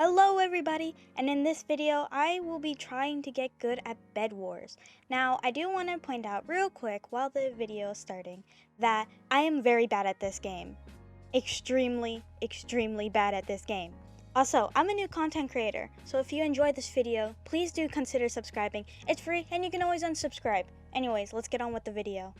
Hello everybody, and in this video I will be trying to get good at Bed Wars. Now I do want to point out real quick while the video is starting that I am very bad at this game. Extremely bad at this game. Also, I'm a new content creator, so if you enjoyed this video, please do consider subscribing. It's free and you can always unsubscribe. Anyways, let's get on with the video.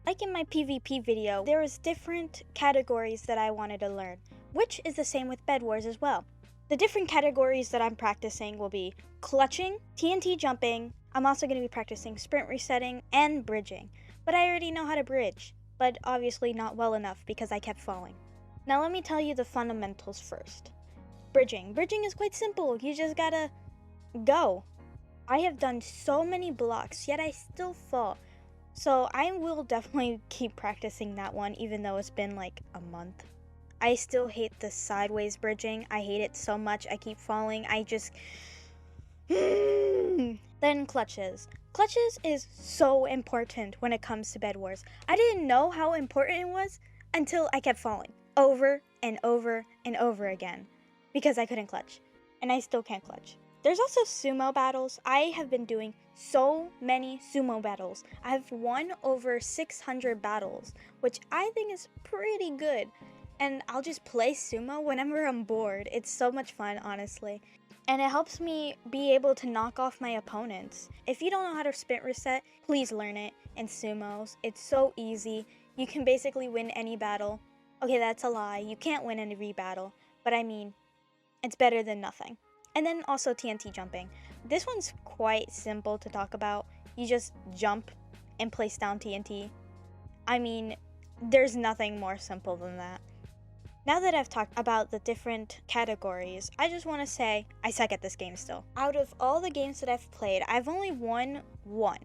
Like in my PvP video, there was different categories that I wanted to learn, which is the same with Bed Wars as well. The different categories that I'm practicing will be clutching, TNT jumping, I'm also going to be practicing sprint resetting, and bridging. But I already know how to bridge, but obviously not well enough because I kept falling. Now let me tell you the fundamentals first. Bridging. Bridging is quite simple, you just gotta go. I have done so many blocks, yet I still fall. So I will definitely keep practicing that one even though it's been like a month. I still hate the sideways bridging. I hate it so much. I keep falling. Then clutches. Clutches is so important when it comes to Bed Wars. I didn't know how important it was until I kept falling over and over and over again because I couldn't clutch. And I still can't clutch. There's also sumo battles. I have been doing so many sumo battles. I've won over 600 battles, which I think is pretty good. And I'll just play sumo whenever I'm bored. It's so much fun, honestly. And it helps me be able to knock off my opponents. If you don't know how to sprint reset, please learn it in sumos. It's so easy. You can basically win any battle. Okay, that's a lie. You can't win every battle. But I mean, it's better than nothing. And then also TNT jumping. This one's quite simple to talk about. You just jump and place down TNT. I mean, there's nothing more simple than that. Now that I've talked about the different categories, I just want to say I suck at this game still. Out of all the games that I've played, I've only won one.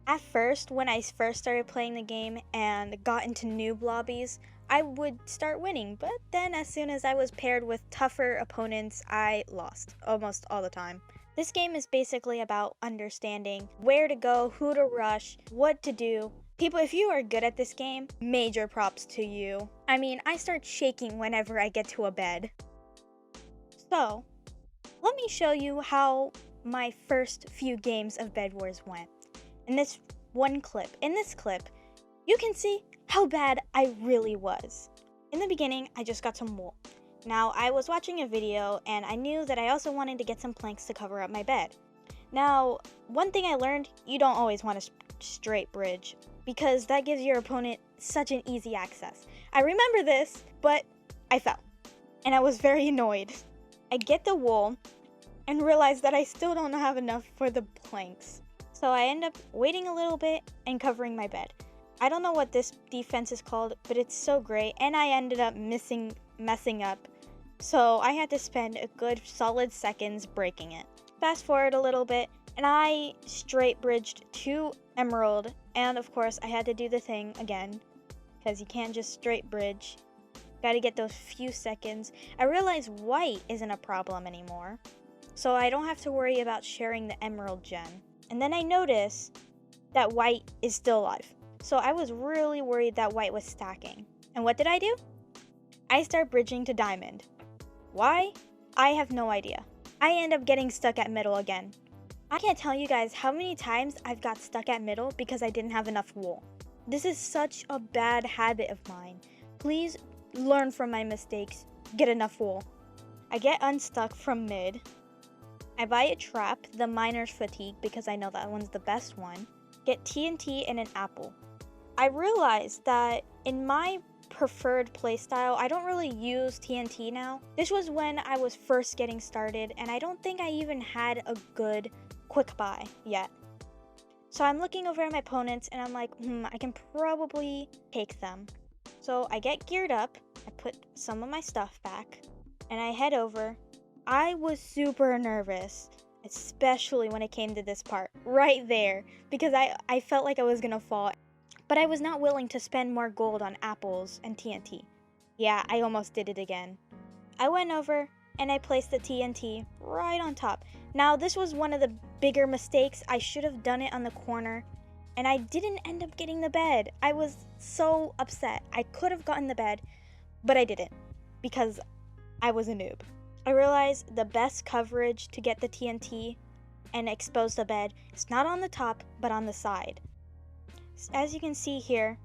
At first, when I first started playing the game and got into noob lobbies, I would start winning, but then as soon as I was paired with tougher opponents, I lost almost all the time. This game is basically about understanding where to go, who to rush, what to do. People, if you are good at this game, major props to you. I mean, I start shaking whenever I get to a bed. So, let me show you how my first few games of Bed Wars went. In this clip, you can see how bad I really was. In the beginning, I just got some wool. Now, I was watching a video and I knew that I also wanted to get some planks to cover up my bed. Now, one thing I learned, you don't always want to straight bridge because that gives your opponent such an easy access. I remember this, but I fell and I was very annoyed. I get the wool and realize that I still don't have enough for the planks. So I end up waiting a little bit and covering my bed. I don't know what this defense is called, but it's so great, and I ended up messing up. So I had to spend a good solid seconds breaking it. Fast forward a little bit, and I straight bridged to emerald, and of course I had to do the thing again, because you can't just straight bridge. Gotta get those few seconds. I realize white isn't a problem anymore, so I don't have to worry about sharing the emerald gem. And then I notice that white is still alive. So I was really worried that white was stacking. And what did I do? I start bridging to diamond. Why? I have no idea. I end up getting stuck at middle again. I can't tell you guys how many times I've got stuck at middle because I didn't have enough wool. This is such a bad habit of mine. Please learn from my mistakes. Get enough wool. I get unstuck from mid. I buy a trap, the miner's fatigue, because I know that one's the best one. Get TNT and an apple. I realized that in my preferred playstyle, I don't really use TNT now. This was when I was first getting started, and I don't think I even had a good quick buy yet. So I'm looking over at my opponents, and I'm like, I can probably take them. So I get geared up, I put some of my stuff back, and I head over. I was super nervous, especially when it came to this part, right there, because I felt like I was gonna fall. But I was not willing to spend more gold on apples and TNT. Yeah, I almost did it again. I went over and I placed the TNT right on top. Now, this was one of the bigger mistakes. I should have done it on the corner, and I didn't end up getting the bed. I was so upset. I could have gotten the bed, but I didn't because I was a noob. I realized the best coverage to get the TNT and expose the bed is not on the top, but on the side. As you can see here,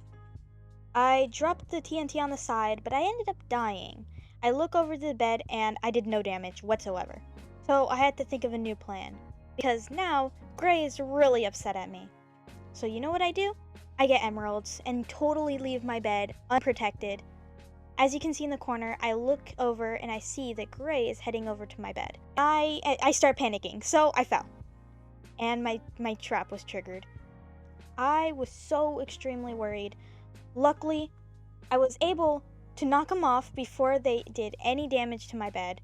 I dropped the TNT on the side, but I ended up dying. I look over the bed and I did no damage whatsoever. So I had to think of a new plan, because now Gray is really upset at me. So you know what I do? I get emeralds and totally leave my bed unprotected. As you can see in the corner, I look over and I see that Gray is heading over to my bed. I start panicking, so I fell. And my trap was triggered. I was so extremely worried. Luckily, I was able to knock them off before they did any damage to my bed.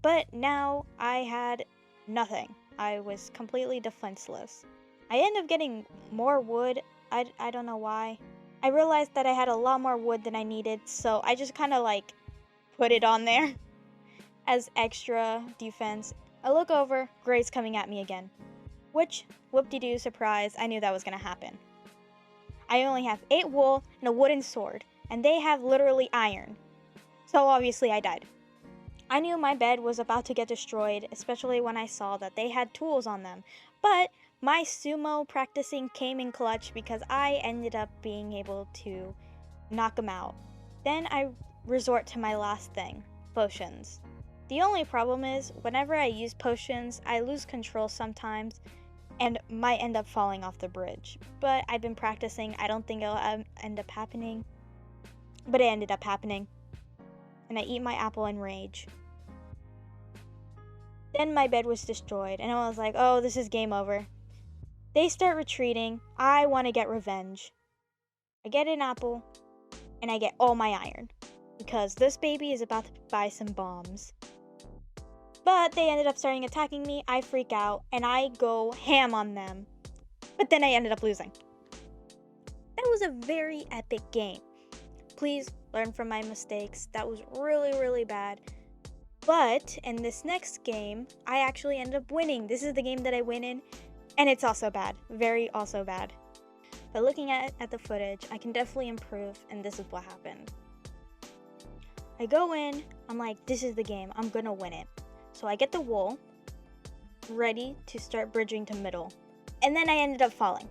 But now I had nothing. I was completely defenseless. I ended up getting more wood. I don't know why. I realized that I had a lot more wood than I needed, so I just kind of like put it on there as extra defense. I look over, Gray's coming at me again. Which, whoop-de-doo, surprise, I knew that was going to happen. I only have 8 wool and a wooden sword, and they have literally iron. So obviously I died. I knew my bed was about to get destroyed, especially when I saw that they had tools on them. But my sumo practicing came in clutch because I ended up being able to knock them out. Then I resort to my last thing, potions. The only problem is, whenever I use potions, I lose control sometimes and might end up falling off the bridge. But I've been practicing, I don't think it'll end up happening. But it ended up happening. And I eat my apple in rage. Then my bed was destroyed, and I was like, oh, this is game over. They start retreating. I want to get revenge. I get an apple, and I get all my iron, because this baby is about to buy some bombs. But they ended up starting attacking me. I freak out, and I go ham on them. But then I ended up losing. That was a very epic game. Please learn from my mistakes. That was really, really bad. But in this next game, I actually ended up winning. This is the game that I win in, and it's also bad. Very also bad. But looking at the footage, I can definitely improve, and this is what happened. I go in, I'm like, this is the game. I'm gonna win it. So I get the wool, ready to start bridging to middle. And then I ended up falling.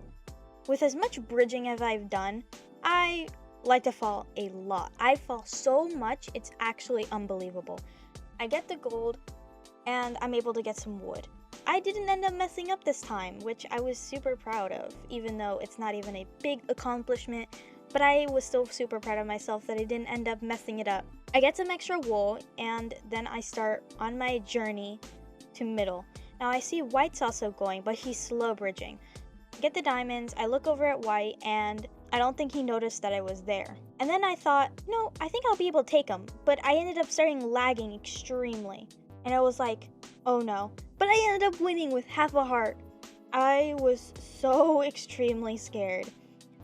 With as much bridging as I've done, I like to fall a lot. I fall so much, it's actually unbelievable. I get the gold, and I'm able to get some wood. I didn't end up messing up this time, which I was super proud of, even though it's not even a big accomplishment, but I was still super proud of myself that I didn't end up messing it up. I get some extra wool, and then I start on my journey to middle. Now I see White's also going, but he's slow bridging. I get the diamonds, I look over at White, and I don't think he noticed that I was there. And then I thought, no, I think I'll be able to take him, but I ended up starting lagging extremely. And I was like, oh no. But I ended up winning with half a heart. I was so extremely scared.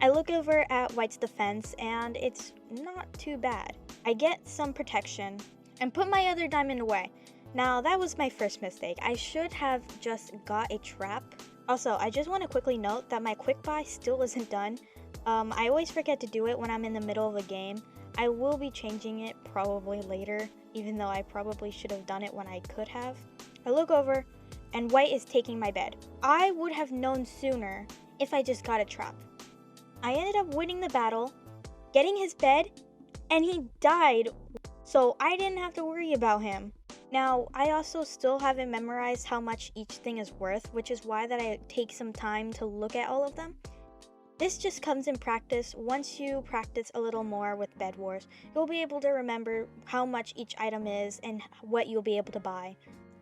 I look over at White's defense, and it's not too bad. I get some protection and put my other diamond away. Now, that was my first mistake. I should have just got a trap. Also, I just want to quickly note that my quick buy still isn't done. I always forget to do it when I'm in the middle of a game. I will be changing it probably later, even though I probably should have done it when I could have. I look over, and White is taking my bed. I would have known sooner if I just got a trap. I ended up winning the battle, getting his bed, and he died, so I didn't have to worry about him. Now, I also still haven't memorized how much each thing is worth, which is why that I take some time to look at all of them. This just comes in practice. Once you practice a little more with Bedwars, you'll be able to remember how much each item is and what you'll be able to buy.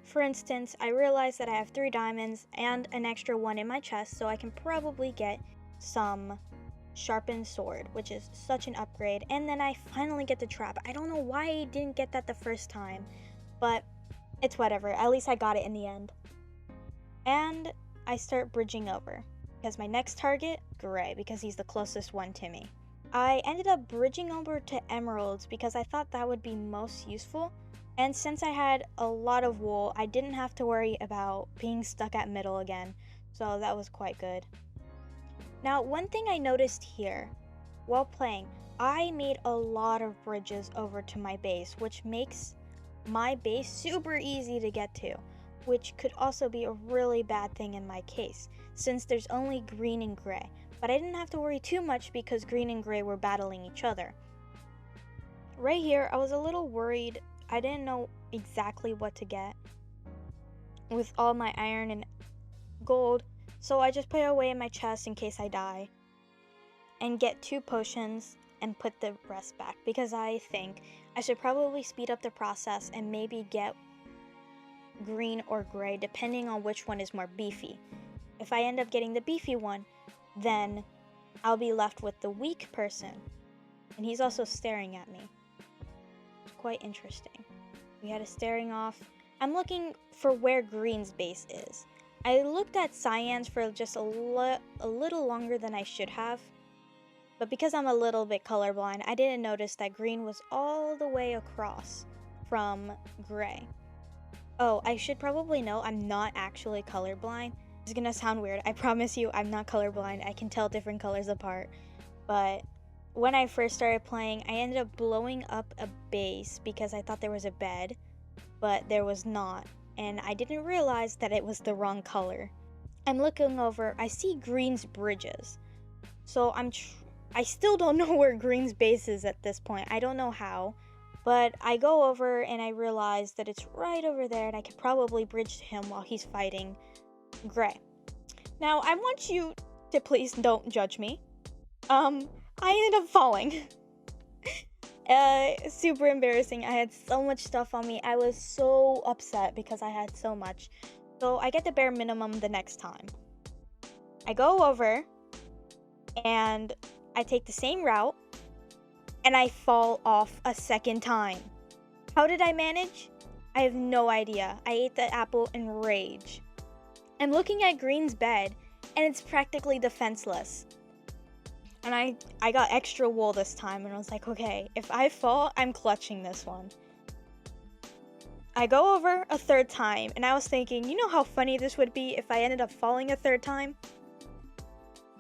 For instance, I realized that I have 3 diamonds and an extra 1 in my chest, so I can probably get some sharpened sword, which is such an upgrade. And then I finally get the trap. I don't know why I didn't get that the first time, but it's whatever. At least I got it in the end. And I start bridging over, because my next target, Gray, because he's the closest one to me. I ended up bridging over to emeralds because I thought that would be most useful, and since I had a lot of wool, I didn't have to worry about being stuck at middle again, so that was quite good. Now, one thing I noticed here, while playing, I made a lot of bridges over to my base, which makes my base super easy to get to, which could also be a really bad thing in my case, since there's only green and gray. But I didn't have to worry too much because green and gray were battling each other. Right here, I was a little worried. I didn't know exactly what to get with all my iron and gold, so I just put it away in my chest in case I die and get 2 potions and put the rest back, because I think I should probably speed up the process and maybe get green or gray depending on which one is more beefy. If I end up getting the beefy one, then I'll be left with the weak person, and he's also staring at me. It's quite interesting. We had a staring off. I'm looking for where green's base is. I looked at cyan's for just a little longer than I should have, but because I'm a little bit colorblind, I didn't notice that green was all the way across from gray. Oh, I should probably know I'm not actually colorblind. It's gonna sound weird. I promise you I'm not colorblind. I can tell different colors apart. But when I first started playing, I ended up blowing up a base because I thought there was a bed, but there was not. And I didn't realize that it was the wrong color. I'm looking over, I see green's bridges. So I still don't know where green's base is at this point. I don't know how. But I go over and I realize that it's right over there and I could probably bridge to him while he's fighting gray. Now, I want you to please don't judge me. I ended up falling. Super embarrassing. I had so much stuff on me. I was so upset because I had so much. So I get the bare minimum the next time. I go over and I take the same route and I fall off a second time. How did I manage? I have no idea. I ate the apple in rage. I'm looking at green's bed and it's practically defenseless. And I got extra wool this time and I was like, okay, if I fall, I'm clutching this one. I go over a third time and I was thinking, you know how funny this would be if I ended up falling a third time?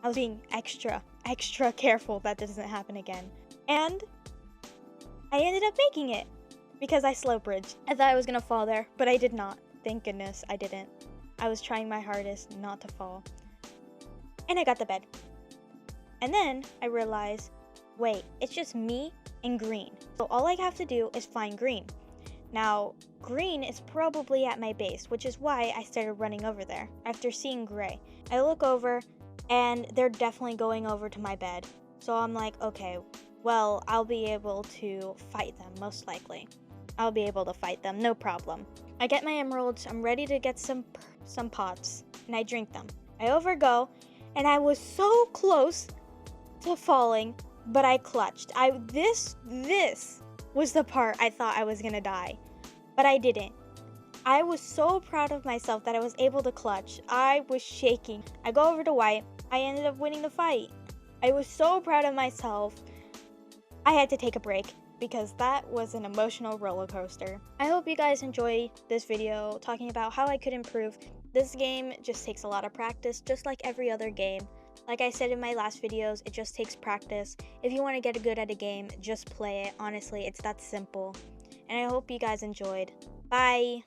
I was being extra careful that doesn't happen again. And I ended up making it because I slow bridged. I thought I was gonna fall there, but I did not. Thank goodness I didn't. I was trying my hardest not to fall. And I got the bed. And then I realized, wait, it's just me and green. So all I have to do is find green. Now, green is probably at my base, which is why I started running over there after seeing gray. I look over and they're definitely going over to my bed. So I'm like, okay, well, I'll be able to fight them, most likely. I'll be able to fight them, no problem. I get my emeralds, I'm ready to get some pots, and I drink them. I overgo, and I was so close to falling, but I clutched. This was the part I thought I was gonna die, but I didn't. I was so proud of myself that I was able to clutch. I was shaking. I go over to white. I ended up winning the fight. I was so proud of myself. I had to take a break because that was an emotional roller coaster. I hope you guys enjoy this video talking about how I could improve. This game just takes a lot of practice, just like every other game. Like I said in my last videos, it just takes practice. If you want to get good at a game, just play it. Honestly, it's that simple. And I hope you guys enjoyed. Bye!